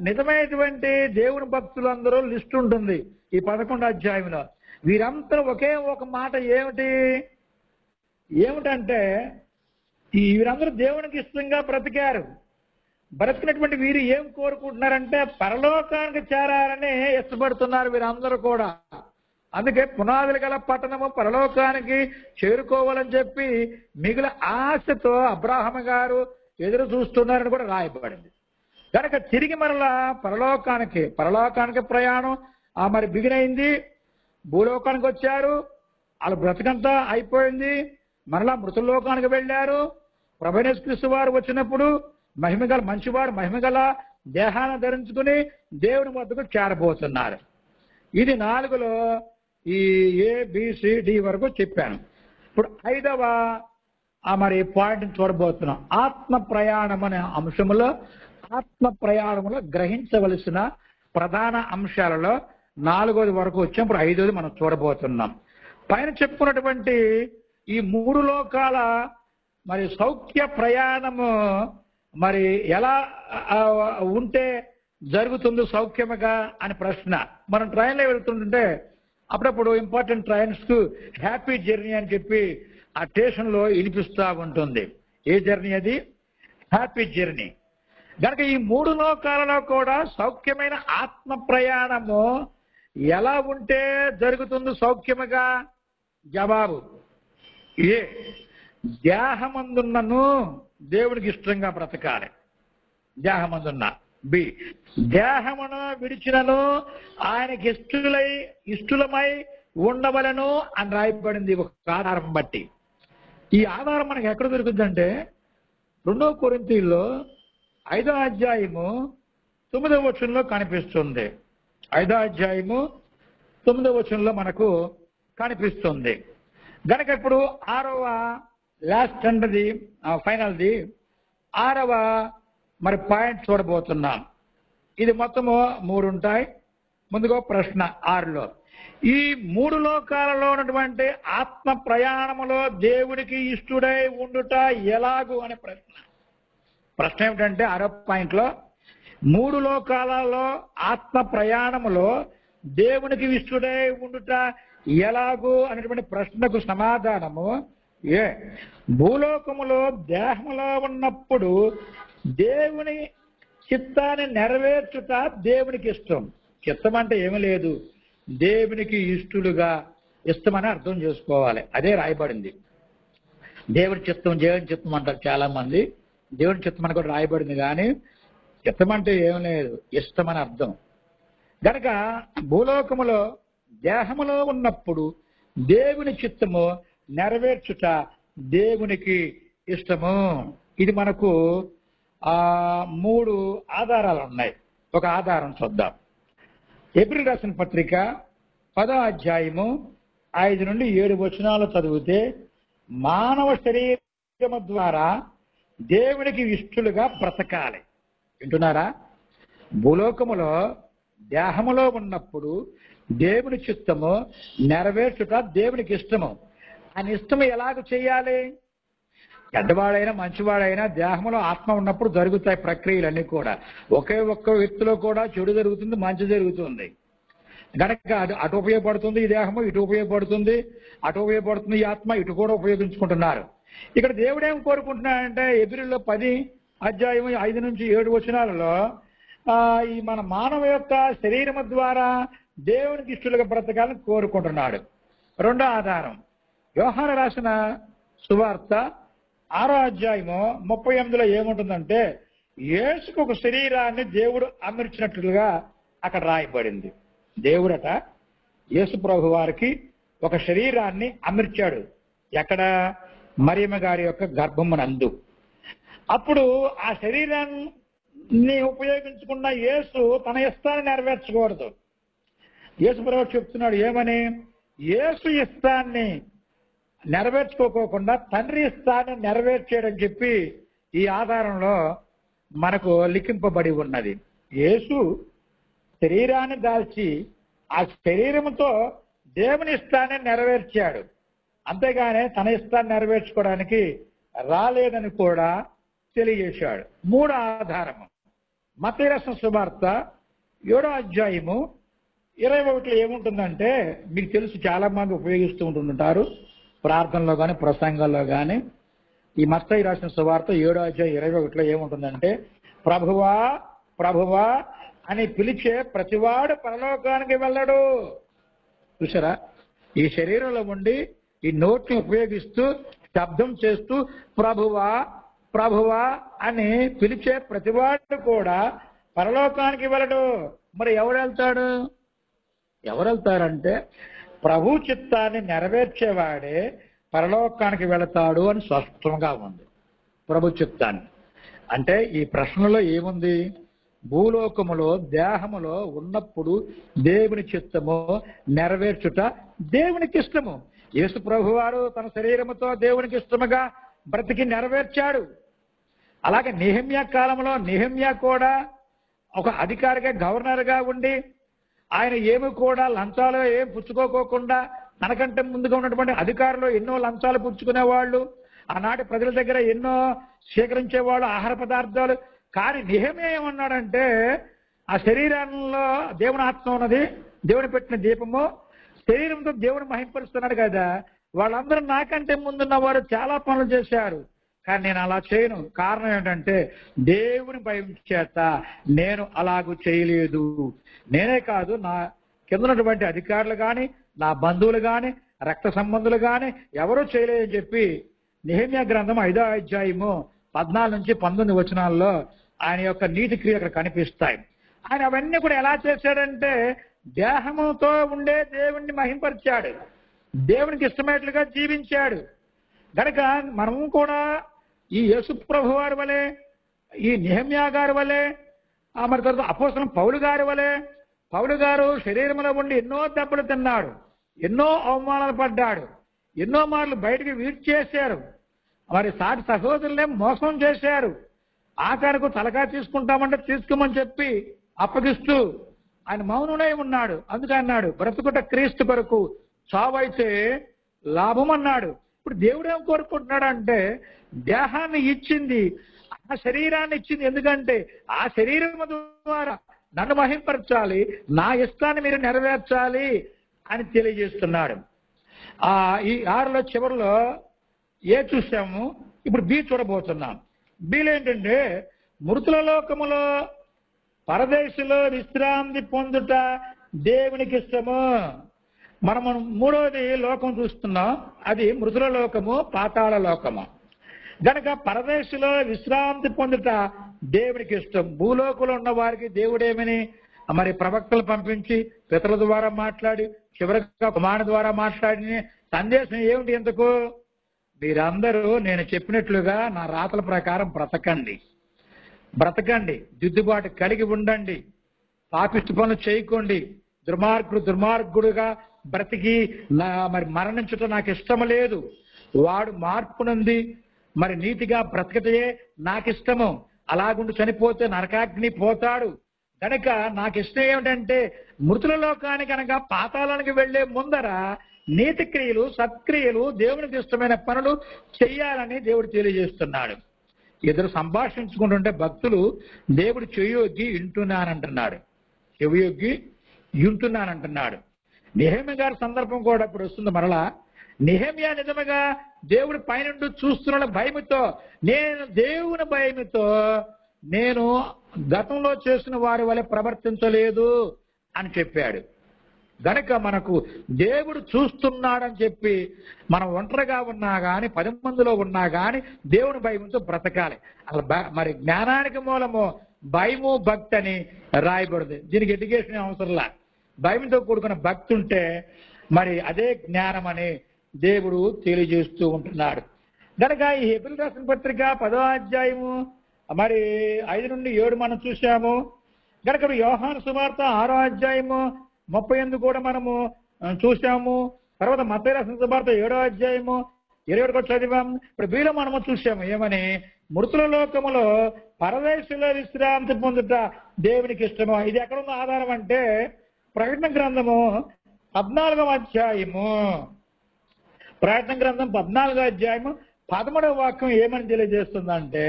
నిజమైనటువంటి దేవుని భక్తులందరూ లిస్ట్ ఉంటుంది ఈ 11వ అధ్యాయంలో. వీరందరూ ఒకే ఒక మాట ఏమిటంటే వీరందరూ దేవునికి ఇష్టంగా బ్రతికినటువంటి వీరు ఏం కోరుకుంటున్నారంటే పరలోకానికి చేరాలని ఇష్టపడుతున్నారు వీరందరూ కూడా. అందుకే పునాదులు గల పట్టణము పరలోకానికి చేరుకోవాలని చెప్పి మిగిలిన ఆశతో అబ్రాహాము గారు ఎదురు చూస్తున్నారని కూడా రాయబడింది. కనుక తిరిగి మరలా పరలోకానికి ప్రయాణం మరి బిగినైంది. భూలోకానికి వచ్చారు, వాళ్ళ బ్రతికంతా అయిపోయింది. మరలా మృతుల్లోకానికి వెళ్ళారు. ప్రభువైన యేసుక్రీస్తు వారు వచ్చినప్పుడు మహిమగల మంచివాడు మహిమగల దేహాన్ని ధరించుకుని దేవుని వద్దకు చేరబోతున్నారు. ఇది 4లో ఈ ABCD వరకు చెప్పాను. ఇప్పుడు 5వ మరి పాయింట్ చూడబోతున్నాం. ఆత్మ ప్రయాణం అనే అంశంలో గ్రహించవలసిన ప్రధాన అంశాలలో 4వది వరకు వచ్చాం. ఇప్పుడు 5వది మనం చూడబోతున్నాం. పైన చెప్పుకున్నటువంటి ఈ 3 లోకాల మరి సౌఖ్య ప్రయాణము మరి ఎలా ఉంటే జరుగుతుంది సౌఖ్యముగా అని ప్రశ్న. మనం ట్రైన్లో వెళ్తుంటే అప్పుడప్పుడు ఇంపార్టెంట్ ట్రైన్స్ కు హ్యాపీ జర్నీ అని చెప్పి ఆ స్టేషన్లో వినిపిస్తూ ఉంటుంది. ఏ జర్నీ అది? Happy journey. కనుక ఈ 3 లోకాలలో కూడా సౌఖ్యమైన ఆత్మ ప్రయాణము ఎలా ఉంటే జరుగుతుంది సౌఖ్యముగా? జవాబు ఏ, దేహమందున్నను దేవునికి ఇష్టంగా బ్రతకాలి. దేహమందున్న. బి, దేహమును విడిచినను ఆయనకి ఇష్టలమై ఉండవలను అని రాయబడింది ఒక ఆధారం బట్టి. ఈ ఆధారం మనకి ఎక్కడ దొరుకుతుందంటే 2 కొరింథీయుల్లో 5వ అధ్యాయము 9వ వచనంలో కనిపిస్తుంది. 5వ అధ్యాయము 9వ వచనంలో మనకు కనిపిస్తుంది. గనక ఇప్పుడు 6వ లాస్ట్ అంటది ఫైనల్ది 6వ మరి పాయింట్ చూడబోతున్నాం. ఇది మొత్తము 3 ఉంటాయి. ముందుగా ప్రశ్న 6లో ఈ 3 లోకాలలో ఉన్నటువంటి ఆత్మ ప్రయాణములో దేవునికి ఇష్టడై ఉండుట ఎలాగు అనే ప్రశ్న ఏమిటంటే 6వ పాయింట్లో 3 లోకాలలో ఆత్మ ప్రయాణములో దేవునికి ఇష్టడై ఉండుట ఎలాగు అనేటువంటి ప్రశ్నకు సమాధానము ఏ, భూలోకములో దేహములో ఉన్నప్పుడు దేవుని చిత్తాన్ని నెరవేర్చుట దేవునికి ఇష్టం. చిత్తం అంటే ఏమీ లేదు, దేవునికి ఇష్టమని అర్థం చేసుకోవాలి. అదే రాయబడింది. దేవుని చిత్తం అంటారు చాలా మంది. దేవుని చిత్తం అని కూడా రాయబడింది, కానీ చిత్తం అంటే ఏమి లేదు, ఇష్టమని అర్థం. గనక భూలోకములో దేహములో ఉన్నప్పుడు దేవుని చిత్తము నెరవేర్చుట దేవునికి ఇష్టము. ఇది మనకు 3 ఆధారాలు ఉన్నాయి. ఒక ఆధారం చూద్దాం. ఏప్రిల్ రాసిన పత్రిక 10వ అధ్యాయము 5 నుండి 7 వచనాలు చదివితే మానవ శరీరము ద్వారా దేవునికి ఇష్టలుగా బ్రతకాలి. వింటున్నారా? భూలోకములో దేహములో ఉన్నప్పుడు దేవుని చిత్తము నెరవేర్చుట దేవునికి ఇష్టము. ఆయన ఇష్టము ఎలాగ చేయాలి? పెద్దవాడైనా మంచివాడైనా దేహంలో ఆత్మ ఉన్నప్పుడు జరుగుతాయి ప్రక్రియలన్నీ కూడా. ఒకే ఒక్క వ్యక్తిలో కూడా చెడు జరుగుతుంది, మంచి జరుగుతుంది. గనక అటు ఉపయోగపడుతుంది ఈ దేహము, ఇటు ఉపయోగపడుతుంది, అటు ఉపయోగపడుతుంది ఈ ఆత్మ, ఇటు కూడా ఉపయోగించుకుంటున్నారు. ఇక్కడ దేవుడు ఏం కోరుకుంటున్నాడంటే ఎబ్రిల్లో 10 అధ్యాయం 5 నుంచి 7 వచనాలలో ఈ మన మానవ యొక్క శరీరము ద్వారా దేవునికి ఇష్టలుగా బ్రతకాలని కోరుకుంటున్నాడు. 2వ ఆధారం యోహాను రాసిన సువార్త 6వ అధ్యాయము 38లో ఏముంటుందంటే యేసుకు ఒక శరీరాన్ని దేవుడు అమర్చినట్లుగా అక్కడ రాయబడింది. దేవుడట యేసు ప్రభు వారికి ఒక శరీరాన్ని అమర్చాడు. ఎక్కడ? మరియమ్మ గారి యొక్క గర్భమునందు. అప్పుడు ఆ శరీరాన్ని ఉపయోగించుకున్న యేసు తన ఇష్టాన్ని నెరవేర్చకూడదు. యేసు ప్రభు చెప్తున్నాడు ఏమని? యేసు ఇష్టాన్ని నెరవేర్చుకోకుండా తండ్రి ఇష్టాన్ని నెరవేర్చాడని చెప్పి ఈ ఆధారంలో మనకు లిఖింపబడి ఉన్నది. యేసు శరీరాన్ని దాల్చి ఆ శరీరంతో దేవుని ఇష్టాన్ని నెరవేర్చాడు, అంతేగాని తన ఇష్టాన్ని నెరవేర్చుకోవడానికి రాలేదని కూడా తెలియజేశాడు. మూడో ఆధారము మత్తయి రాసిన సువార్త 7వ అధ్యాయము 21 ఏముంటుందంటే, మీకు తెలుసు, చాలా మంది ఉపయోగిస్తూ ఉంటుంటారు ప్రార్థనలో కానీ ప్రసంగాల్లో కానీ. ఈ మత్తయి రాసిన సువార్త 7వ అధ్యాయం 21 ఏముంటుందంటే, ప్రభువా ప్రభువా అని పిలిచే ప్రతివాడు పరలోకానికి వెళ్ళడు. చూసారా, ఈ శరీరంలో ఉండి ఈ నోట్ని ఉపయోగిస్తూ శబ్దం చేస్తూ ప్రభువా ప్రభువా అని పిలిచే ప్రతివాడు కూడా పరలోకానికి వెళ్ళడు. మరి ఎవరు వెళ్తారంటే ప్రభు చిత్తాన్ని నెరవేర్చేవాడే పరలోకానికి వెళతాడు అని స్పష్టంగా ఉంది. ప్రభు చిత్తాన్ని అంటే ఈ ప్రశ్నలో ఏముంది? భూలోకములో దేహములో ఉన్నప్పుడు దేవుని చిత్తము నెరవేర్చుట దేవునికి ఇష్టము. యేసు ప్రభు వారు తన శరీరముతో దేవునికి ఇష్టముగా బ్రతికి నెరవేర్చాడు. అలాగే నెహెమ్యా కాలంలో నెహెమ్యా కూడా ఒక అధికారిగా గవర్నర్గా ఉండి ఆయన ఏమి కూడా లంచాలు ఏం పుచ్చుకోకుండా తనకంటే ముందుగా ఉన్నటువంటి అధికారులు ఎన్నో లంచాలు పుచ్చుకునేవాళ్ళు, ఆనాటి ప్రజల దగ్గర ఎన్నో స్వీకరించేవాళ్ళు ఆహార పదార్థాలు. కానీ నెహెమ్యా ఏమన్నాడంటే, ఆ శరీరంలో దేవుని ఆత్మ ఉన్నది, దేవుని పెట్టిన దీపము, శరీరంతో దేవుని మహింపరుస్తున్నాడు కదా, వాళ్ళందరూ నాకంటే ముందున్న వారు చాలా పనులు చేశారు, కానీ నేను అలా చేయను. కారణం ఏంటంటే దేవుని భయం చేత నేను అలాగూ చేయలేదు. నేనే కాదు, నా కింద ఉన్నటువంటి అధికారులు కానీ, నా బంధువులు కానీ, రక్త సంబంధులు కానీ ఎవరూ చేయలేదని చెప్పి నెహెమ్యా గ్రంథం 5వ అధ్యాయము 14 నుంచి 19 వచనాల్లో ఆయన యొక్క నీతి క్రియలు అక్కడ కనిపిస్తాయి. ఆయన అవన్నీ కూడా ఎలా చేశాడంటే దేహముతో ఉండే దేవుణ్ణి మహింపరిచాడు, దేవునికి ఇష్టమైనట్లుగా జీవించాడు. కనుక మనము కూడా ఈ యేసు ప్రభు వారి వలె, ఈ నెహెమ్యా గారి వలె, మరి తర్వాత అపోస్తలుడైన పౌలు గారి వలె, పౌలు గారు శరీరంలో ఉండి ఎన్నో దెబ్బలు తిన్నాడు, ఎన్నో అవమానాలు పడ్డాడు, ఎన్నో మార్లు బయటికి వీడ్చేశారు, మరి సాటి సహోదరులే మోసం చేశారు. ఆఖరకు తలకా తీసుకుంటామంటే తీసుకోమని చెప్పి అప్పగిస్తూ ఆయన మౌనుడై ఉన్నాడు. అందుకే అన్నాడు, బ్రతుకుట క్రీస్తు కొరకు, చావైతే లాభం అన్నాడు. ఇప్పుడు దేవుడు ఏం కోరుకుంటున్నాడు అంటే దేహాన్ని ఇచ్చింది, ఆ శరీరాన్ని ఇచ్చింది ఎందుకంటే ఆ శరీరం ద్వారా నన్ను మహింపరచాలి, నా ఇష్టాన్ని మీరు నెరవేర్చాలి అని తెలియజేస్తున్నాడు. ఈ 6లో చివరిలో ఏ చూసాము, ఇప్పుడు బి చూడబోతున్నాం. బీలు ఏంటంటే మృతుల లోకములో పరదేశులో విశ్రాంతి పొందుట దేవునికి ఇష్టము. మనము 3వది లోకం చూస్తున్నాం, అది మృతుల లోకము, పాతాళ లోకము. గనక పరదేశులో విశ్రాంతి పొందుట దేవునికి ఇష్టం. భూలోకంలో ఉన్న వారికి దేవుడేమని మరి ప్రవక్తలు పంపించి పితరుల ద్వారా మాట్లాడి చివరిగా కుమారుని ద్వారా మాట్లాడిన సందేశం ఏమిటి? ఎందుకు? మీరందరూ నేను చెప్పినట్లుగా నా రాతల ప్రకారం బ్రతకండి, దిద్దుబాటు కలిగి ఉండండి, పాపిష్టి పనులు చేయకండి, దుర్మార్గుడుగా బ్రతికి మరి మరణించటం నాకు ఇష్టం లేదు. వాడు మార్పు నుండి మరి నీతిగా బ్రతకటే నాకు ఇష్టము, అలాగుండి చనిపోతే నరకాగ్ని పోతాడు. కనుక నాకు ఇష్టం ఏమిటంటే మృతుల లోకానికి అనగా పాతాళానికి వెళ్లే ముందర నీతి క్రియలు, సత్క్రియలు, దేవునికి ఇష్టమైన పనులు చెయ్యాలని దేవుడు తెలియజేస్తున్నాడు. ఇద్దరు సంభాషించుకుంటుంటే భక్తులు దేవుడు చెయ్యొగ్గి వింటున్నానంటున్నాడు, నెహెమ్యా గారి సందర్భం కూడా ఇప్పుడు వస్తుంది. మరలా నెహెమ్యా నిజముగా దేవుడి పైనుండి చూస్తున్న భయముతో, దేవుని భయముతో నేను గతంలో చేసిన వారి వలె ప్రవర్తించలేదు అని చెప్పాడు. గనక మనకు దేవుడు చూస్తున్నాడని చెప్పి మనం ఒంటరిగా ఉన్నా గాని 10 మందిలో ఉన్నా గాని దేవుని భయంతో బ్రతకాలి. అసలు మరి జ్ఞానానికి మూలము భయము, భక్తి అని రాయబడింది. దీనికి ఎడ్యుకేషన్ అవసరంలా, భయంతో కూడుకున్న భక్తి ఉంటే మరి అదే జ్ఞానం అని దేవుడు తెలియజేస్తూ ఉంటున్నాడు. కనుక ఈ హెబ్రీయులకు రాసిన పత్రిక 10వ అధ్యాయము మరి 5 నుండి 7 మనం చూసాము. కనుక యోహాను సువార్త 6వ అధ్యాయము 38 కూడా మనము చూసాము. తర్వాత మత్తయి రాసిన సువార్త 7వ అధ్యాయము 21 చదివాం. ఇప్పుడు వీళ్ళు మనము చూసాము ఏమని, మృతుల లోకములో పరదేశంలో విశ్రాంతి పొందుట దేవునికి ఇష్టము. ఇది ఎక్కడున్న ఆధారం అంటే ప్రకటన గ్రంథము 14వ అధ్యాయము, ప్రకటన గ్రంథం 14వ అధ్యాయము 13వ వాక్యం ఏమని తెలియజేస్తుందంటే,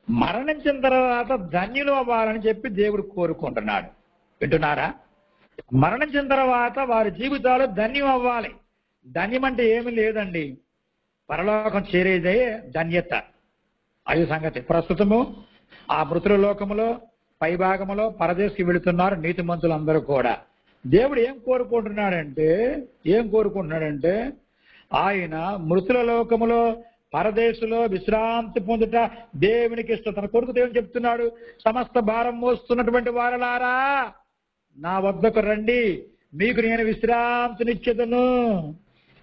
మరణించిన తర్వాత ధన్యులు అవ్వాలని చెప్పి దేవుడు కోరుకుంటున్నాడు. వింటున్నారా? మరణించిన తర్వాత వారి జీవితాలు ధన్యం అవ్వాలి. ధన్యం అంటే ఏమీ లేదండి, పరలోకం చేరేదే ధన్యత. అది సంగతి. ప్రస్తుతము ఆ మృతుల లోకములో పైభాగములో పరదేశికి వెళుతున్నారు నీతిమంతులందరూ కూడా. దేవుడు ఏం కోరుకుంటున్నాడంటే ఆయన మృతుల లోకములో పరదేశంలో విశ్రాంతి పొందుట దేవునికి ఇష్టం. తన కొడుకు దేవుని చెప్తున్నాడు, సమస్త భారం మోస్తున్నటువంటి వారలారా నా వద్దకు రండి, మీకు నేను విశ్రాంతినిచ్చేదను.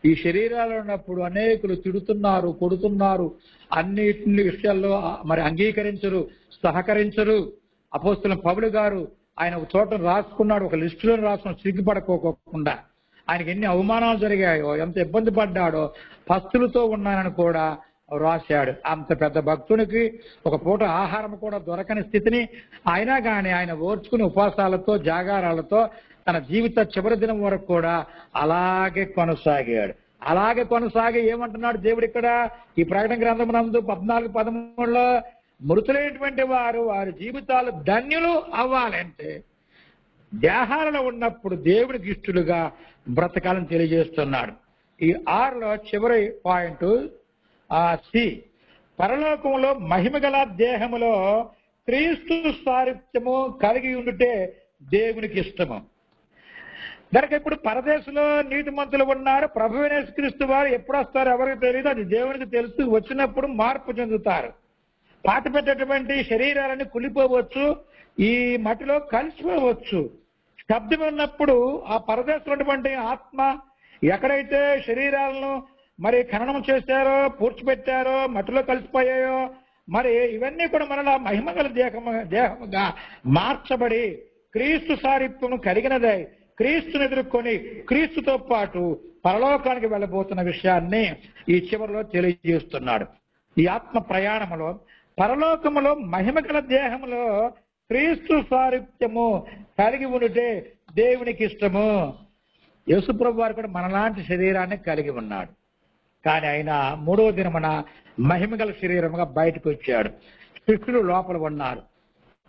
ఈ శరీరాలు ఉన్నప్పుడు అనేకులు తిడుతున్నారు, కొడుతున్నారు, అన్నిటి విషయాల్లో మరి అంగీకరించరు, సహకరించరు. అపోస్తలుడైన పౌలు గారు ఆయన ఒక చోట రాసుకున్నాడు, ఒక లిస్టులో రాసుకుని సిగ్గుపడుకోకుండా. ఆయనకి ఎన్ని అవమానాలు జరిగాయో, ఎంత ఇబ్బంది పడ్డాడో, పస్తులతో ఉన్నానని కూడా రాశాడు. అంత పెద్ద భక్తునికి ఒక పూట ఆహారం కూడా దొరకని స్థితిని అయినా కానీ ఆయన ఓర్చుకుని ఉపవాసాలతో జాగారాలతో తన జీవిత చివరి దినం వరకు కూడా అలాగే కొనసాగాడు. అలాగే కొనసాగి ఏమంటున్నాడు దేవుడు ఇక్కడ ఈ ప్రకటన గ్రంథం నందు 14:13లో, మృతులైనటువంటి వారు వారి జీవితాలు ధన్యులు అవ్వాలంటే దేహాలలో ఉన్నప్పుడు దేవుడికి ఇష్టలుగా బ్రతకాలని తెలియజేస్తున్నాడు. ఈ 6లో చివరి పాయింట్ సి, పరలోకంలో మహిమగల దేహములో క్రీస్తు సారూప్యము కలిగి ఉండుటే దేవునికి ఇష్టము. కనుక ఇప్పుడు పరదేశంలో నీతిమంతులు ఉన్నారు. ప్రభువైన యేసుక్రీస్తు వారు ఎప్పుడు వస్తారో ఎవరికి తెలియదు, అది దేవునికి తెలుసు. వచ్చినప్పుడు మార్పు చెందుతారు. పాత పెట్టేటువంటి శరీరాలని కులిపోవచ్చు, ఈ మట్టిలో కలిసిపోవచ్చు. శబ్దం ఉన్నప్పుడు ఆ పరదేశంలో ఉన్నటువంటి ఆత్మ ఎక్కడైతే శరీరాలను మరి ఖననం చేశారో, పూడ్చిపెట్టారో, మట్టిలో కలిసిపోయాయో, మరి ఇవన్నీ కూడా మనలా మహిమగల దేహముగా మార్చబడి క్రీస్తు సారూప్యము కలిగినదై క్రీస్తుని ఎదుర్కొని క్రీస్తుతో పాటు పరలోకానికి వెళ్ళబోతున్న విషయాన్ని ఈ చివరిలో తెలియజేస్తున్నాడు. ఈ ఆత్మ ప్రయాణములో పరలోకములో మహిమగల దేహములో క్రీస్తు సారూప్యము కలిగి ఉంటే దేవునికి ఇష్టము. యేసుప్రభు వారు కూడా మనలాంటి శరీరాన్ని కలిగి ఉన్నాడు. కానీ ఆయన 3వ దినమున మహిమగల శరీరముగా బయటకు వచ్చాడు. శిష్యులు లోపల ఉన్నారు,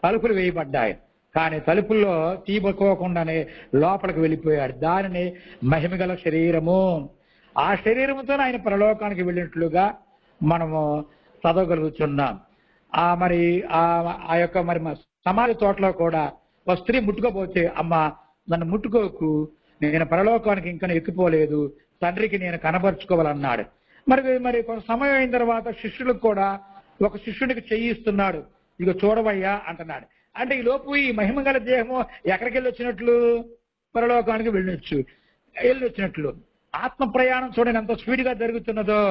తలుపులు వేయబడ్డాయి, కానీ తలుపుల్లో తీయబోకోకుండానే లోపలికి వెళ్ళిపోయాడు. దానిని మహిమగల శరీరము. ఆ శరీరముతో ఆయన పరలోకానికి వెళ్ళినట్లుగా మనము చదవగలుగుతున్నాం. మరి ఆ యొక్క మరి సమాధి తోటలో కూడా ఒక స్త్రీ ముట్టుకోపోతే, అమ్మ నన్ను ముట్టుకోకు, నేను పరలోకానికి ఇంకా ఎక్కిపోలేదు, తండ్రికి నేను కనబరుచుకోవాలన్నాడు. మరి కొంత సమయం అయిన తర్వాత శిష్యులకు కూడా ఒక శిష్యునికి చెయ్యిస్తున్నాడు, ఇక చూడవయ్యా అంటున్నాడు. అంటే ఈ లోపు ఈ మహిమగల దేహము ఎక్కడికి వెళ్ళి వచ్చినట్లు, పరలోకానికి వెళ్ళొచ్చినట్లు. ఆత్మ ప్రయాణం చూడండి ఎంత స్పీడ్ గా జరుగుతున్నదో.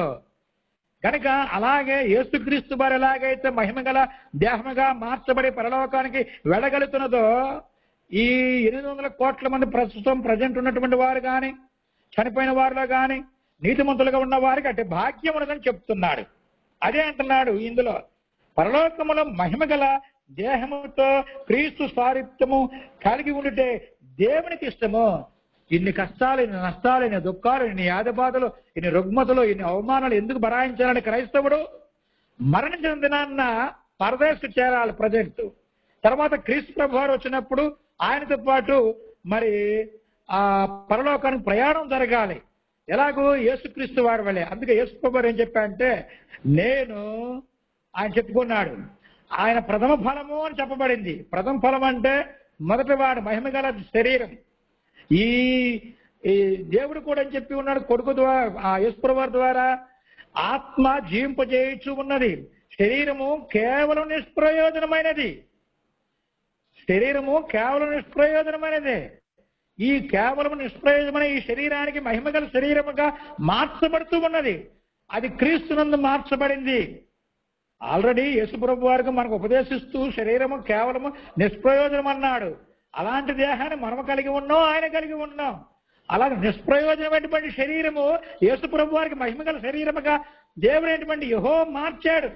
కనుక అలాగే యేసుక్రీస్తు వారు ఎలాగైతే మహిమగల దేహముగా మార్చబడి పరలోకానికి వెళ్ళగలుగుతున్నదో, ఈ 800 కోట్ల మంది ప్రజెంట్ ఉన్నటువంటి వారు కానీ, చనిపోయిన వారిలో కానీ, నీతిమంతులుగా ఉన్న వారికి అంటే భాగ్యం ఉన్నదని చెప్తున్నాడు. అదే అంటున్నాడు ఇందులో, పరలోకములో మహిమగల దేహముతో క్రీస్తు సారూప్యము కలిగి ఉంటే దేవునికి ఇష్టము. ఇన్ని కష్టాలు, ఇన్ని నష్టాలు, ఇన్ని దుఃఖాలు, ఇన్ని యాదబాధలు, ఇన్ని రుగ్మతలు, ఇన్ని అవమానాలు ఎందుకు భరాయించాలని క్రైస్తవుడు మరణించిన దినాన్న పరదేశకు చేరాలి ప్రజెంట్. తర్వాత క్రీస్తు ప్రభు వారు వచ్చినప్పుడు ఆయనతో పాటు మరి ఆ పరలోకానికి ప్రయాణం జరగాలి. ఎలాగూ యేసుక్రీస్తు వారి వల్లే. అందుకే యేసు ప్రభు వారు ఏం చెప్పారంటే, ఆయన చెప్పుకున్నాడు, ఆయన ప్రథమ ఫలము అని చెప్పబడింది. ప్రథమ ఫలం అంటే మొదటి వాడు మహిమగల శరీరం. ఈ దేవుడు కూడా అని చెప్పి ఉన్నాడు కొడుకు ద్వారా, ఆ యేసు ప్రభు వారి ద్వారా ఆత్మ జీవింపజేయచ్చు ఉన్నది. శరీరము కేవలం నిష్ప్రయోజనమైనది. శరీరము కేవలం నిష్ప్రయోజనమైనదే. ఈ కేవలం నిష్ప్రయోజనమైన ఈ శరీరానికి మహిమగల శరీరముగా మార్చబడుతూ ఉన్నది. అది క్రీస్తునందు మార్చబడింది. ఆల్రెడీ యేసుప్రభు వారికి మనకు ఉపదేశిస్తూ శరీరము కేవలము నిష్ప్రయోజనం అన్నాడు. అలాంటి దేహాన్ని మనము కలిగి ఉన్నాం, ఆయన కలిగి ఉన్నాం. అలాగే నిష్ప్రయోజనమైనటువంటి శరీరము యేసు ప్రభు వారికి మహిమగల శరీరముగా దేవుడైనటువంటి యెహోవా మార్చాడు.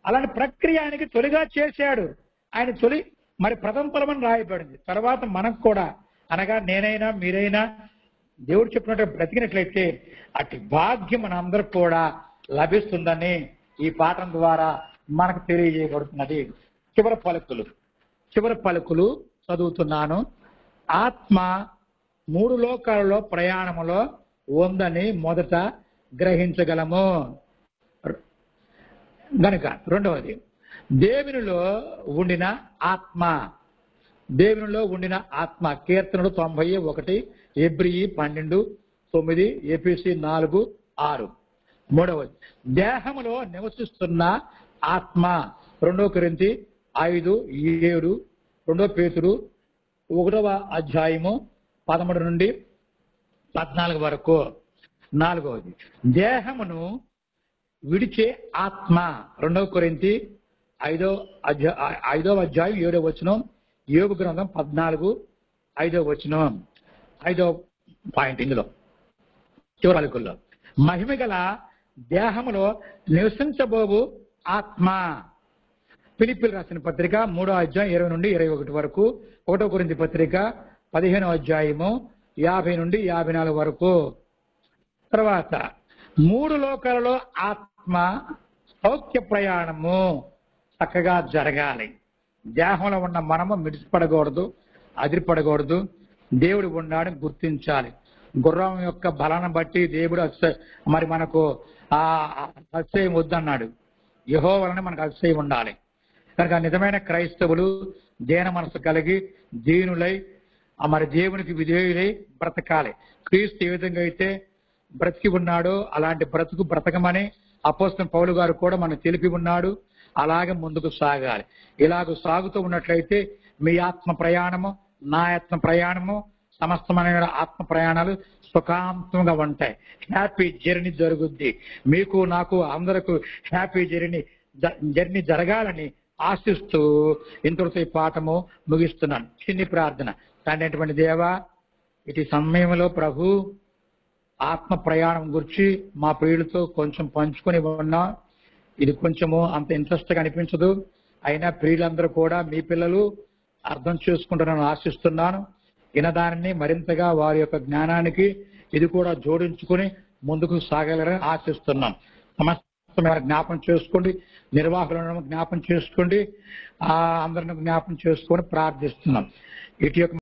అలాంటి ప్రక్రియ ఆయనకి తొలిగా చేశాడు. ఆయన తొలి మరి ప్రథమ ఫలమని రాయబడింది. తర్వాత మనకు కూడా అనగా నేనైనా మీరైనా దేవుడు చెప్పినట్టు బ్రతికినట్లయితే అటు భాగ్యం మనందరికి కూడా లభిస్తుందని ఈ పాఠం ద్వారా మనకు తెలియజేయబడుతున్నది. చివరి పలుకులు చదువుతున్నాను. ఆత్మ 3 లోకాలలో ప్రయాణములో ఉందని మొదట గ్రహించగలము గనుక. రెండవది, దేవునిలో ఉండిన ఆత్మ. కీర్తనలు 91, హెబ్రీ 12:9, ఎఫెసీ 4:6. మూడవది, దేహములో నివసిస్తున్న ఆత్మ. 2 కొరింథీ 5:7, 2 పేతురు 1:13 వరకు. నాలుగవది, దేహమును విడిచే ఆత్మ. 2 కొరింథీ 5:7, యోబు గ్రంథం 14:5. 5వ పాయింట్ ఇందులో చివరి పలుకుల్లో, మహిమగల దేహములో నివసించబోవు ఆత్మ. ఫిలిప్పీలు రాసిన పత్రిక 3:20-21 వరకు. 1 కొరింథీ పత్రిక 15:50-54 వరకు. తర్వాత 3 లోకాలలో ఆత్మ సౌఖ్య ప్రయాణము చక్కగా జరగాలి. దేహంలో ఉన్న మనము మిడిసిపడకూడదు, అదిరిపడకూడదు. దేవుడు ఉన్నాడని గుర్తించాలి. గుర్రం యొక్క బలాన్ని బట్టి దేవుడు మరి మనకు అతిశయం వద్దన్నాడు. యెహోవా వలన మనకు అతిశయం ఉండాలి. కనుక నిజమైన క్రైస్తవులు దీన మనసు కలిగి దీనులై మరి దేవునికి విధేయులై బ్రతకాలి. క్రీస్తు ఏ విధంగా అయితే బ్రతికి ఉన్నాడో అలాంటి బ్రతకమని అపోస్తలుడైన పౌలు గారు కూడా మనకు తెలిపి ఉన్నాడు. అలాగే ముందుకు సాగాలి. ఇలాగ సాగుతూ ఉన్నట్లయితే మీ ఆత్మ ప్రయాణము, నా ఆత్మ ప్రయాణము, సమస్తమైన ఆత్మ ప్రయాణాలు సుఖాంతంగా ఉంటాయి. హ్యాపీ జర్నీ జరుగుద్ది. మీకు నాకు అందరకు హ్యాపీ జర్నీ జరగాలని ఆశిస్తూ ఇంతటితో ఈ పాఠము ముగిస్తున్నాను. చిన్ని ప్రార్థన. తండ్రి దేవా, ఇటు సమయంలో ప్రభు ఆత్మ ప్రయాణం గురించి మా ప్రియులతో కొంచెం పంచుకొని ఉన్నా. ఇది కొంచెము అంత ఇంట్రెస్ట్ గా అనిపించదు. అయినా ప్రియులందరూ కూడా మీ పిల్లలు అర్థం చేసుకుంటారని ఆశిస్తున్నాను. వినదానిని మరింతగా వారి యొక్క జ్ఞానానికి ఇది కూడా జోడించుకుని ముందుకు సాగలరని ఆశిస్తున్నాం. సమస్తమైన జ్ఞాపం చేసుకోండి, నిర్వాహకులను జ్ఞాపం చేసుకోండి, అందరిని జ్ఞాపం చేసుకొని ప్రార్థిస్తున్నాం. ఇటు యొక్క